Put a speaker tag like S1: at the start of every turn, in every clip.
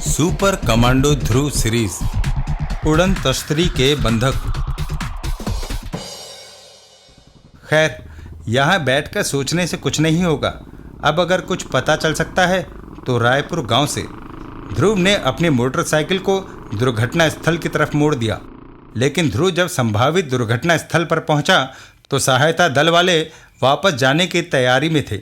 S1: Super commando ध्रुव series उड़न तश्तरी के बंधक। खैर, यहाँ बैठकर सोचने से कुछ नहीं होगा। अब अगर कुछ पता चल सकता है तो रायपुर गांव से। ध्रुव ने अपनी मोटरसाइकिल को दुर्घटना स्थल की तरफ मोड़ दिया, लेकिन ध्रुव जब संभावित दुर्घटना स्थल पर पहुंचा तो सहायता दल वाले वापस जाने की तैयारी में थे।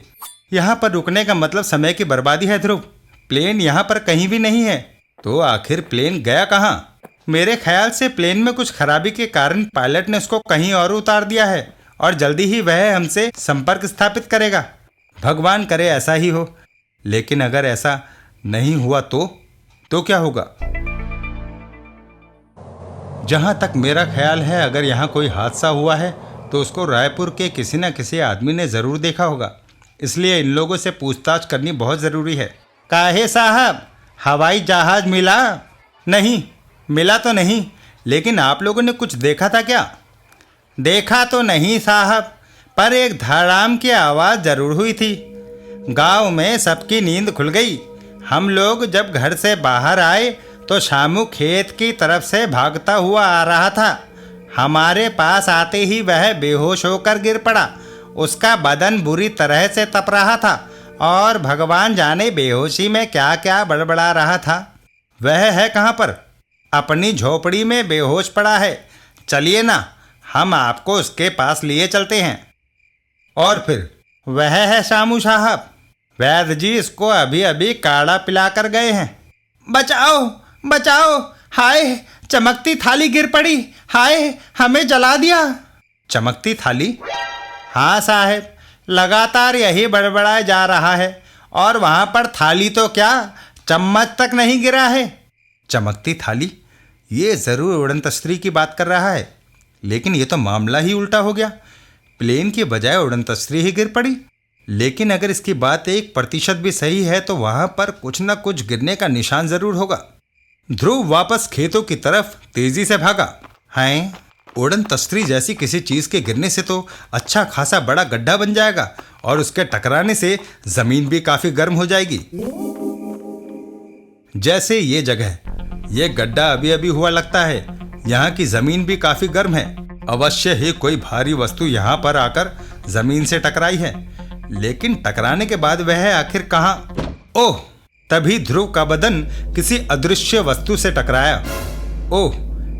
S1: यहाँ पर रुकने का मतलब समय की बर्बादी है ध्रुव। प्लेन यहाँ पर कहीं भी नहीं है। तो आखिर प्लेन गया कहाँ? मेरे ख्याल से प्लेन में कुछ खराबी के कारण पायलट ने उसको कहीं और उतार दिया है और जल्दी ही वह हमसे संपर्क स्थापित करेगा। भगवान करे ऐसा ही हो। लेकिन अगर ऐसा नहीं हुआ तो क्या होगा? जहाँ तक मेरा ख्याल है, अगर यहाँ कोई हादसा हुआ है तो उसको रायपुर के किसी न किसी आदमी ने ज़रूर देखा होगा। इसलिए इन लोगों से पूछताछ करनी बहुत ज़रूरी है। काहे साहब, हवाई जहाज़ मिला? नहीं मिला तो नहीं, लेकिन आप लोगों ने कुछ देखा था क्या? देखा तो नहीं साहब, पर एक धड़ाम की आवाज़ ज़रूर हुई थी। गांव में सबकी नींद खुल गई। हम लोग जब घर से बाहर आए तो शामू खेत की तरफ से भागता हुआ आ रहा था। हमारे पास आते ही वह बेहोश होकर गिर पड़ा। उसका बदन बुरी तरह से तप रहा था और भगवान जाने बेहोशी में क्या क्या बड़बड़ा रहा था। वह है कहाँ पर? अपनी झोपड़ी में बेहोश पड़ा है। चलिए ना, हम आपको उसके पास लिए चलते हैं। और फिर वह है शामू साहब। वैद्य जी इसको अभी अभी काढ़ा पिलाकर गए हैं। बचाओ बचाओ, हाय चमकती थाली गिर पड़ी, हाय हमें जला दिया। चमकती थाली? हाँ साहब, लगातार यही बड़बड़ाया जा रहा है और वहाँ पर थाली तो क्या, चम्मच तक नहीं गिरा है। चमकती थाली? ये ज़रूर उड़न तश्तरी की बात कर रहा है, लेकिन ये तो मामला ही उल्टा हो गया। प्लेन की बजाय उड़न तश्तरी ही गिर पड़ी। लेकिन अगर इसकी बात 1% भी सही है तो वहाँ पर कुछ न कुछ गिरने का निशान ज़रूर होगा। ध्रुव वापस खेतों की तरफ तेजी से भागा। हैं, उड़न तश्तरी जैसी किसी चीज़ के गिरने से तो अच्छा खासा बड़ा गड्ढा बन जाएगा और उसके टकराने से ज़मीन भी काफ़ी गर्म हो जाएगी। जैसे ये जगह, ये गड्ढा अभी अभी हुआ लगता है। यहाँ की ज़मीन भी काफ़ी गर्म है। अवश्य ही कोई भारी वस्तु यहाँ पर आकर ज़मीन से टकराई है। लेकिन टकराने के बाद वह आखिर कहाँ? ओह, तभी ध्रुव का बदन किसी अदृश्य वस्तु से टकराया। ओह,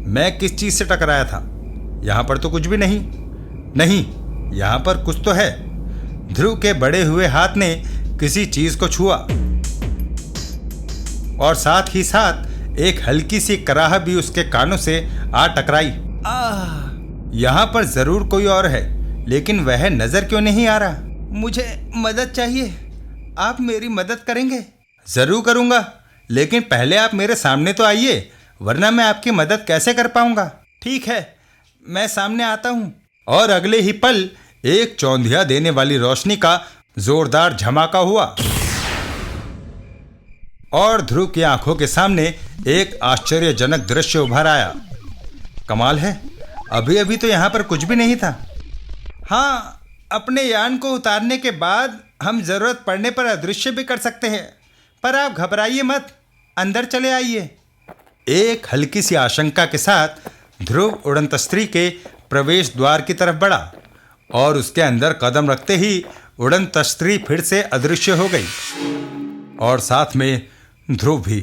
S1: मैं किस चीज़ से टकराया था? यहाँ पर तो कुछ भी नहीं। नहीं, यहाँ पर कुछ तो है। ध्रुव के बड़े हुए हाथ ने किसी चीज़ को छुआ और साथ ही साथ एक हल्की सी कराह भी उसके कानों से आ टकराई। यहाँ पर ज़रूर कोई और है, लेकिन वह नज़र क्यों नहीं आ रहा? मुझे मदद चाहिए, आप मेरी मदद करेंगे? ज़रूर करूँगा, लेकिन पहले आप मेरे सामने तो आइए, वरना मैं आपकी मदद कैसे कर पाऊँगा? ठीक है, मैं सामने आता हूँ। और अगले ही पल एक चौंधिया देने वाली रोशनी का जोरदार झमाका हुआ और ध्रुव की आंखों के सामने एक आश्चर्यजनक दृश्य उभर आया। कमाल है, अभी अभी तो यहाँ पर कुछ भी नहीं था। हाँ, अपने यान को उतारने के बाद हम ज़रूरत पड़ने पर अदृश्य भी कर सकते हैं, पर आप घबराइए मत, अंदर चले आइए। एक हल्की सी आशंका के साथ ध्रुव उड़न तश्तरी के प्रवेश द्वार की तरफ बढ़ा और उसके अंदर कदम रखते ही उड़न तश्तरी फिर से अदृश्य हो गई और साथ में ध्रुव भी।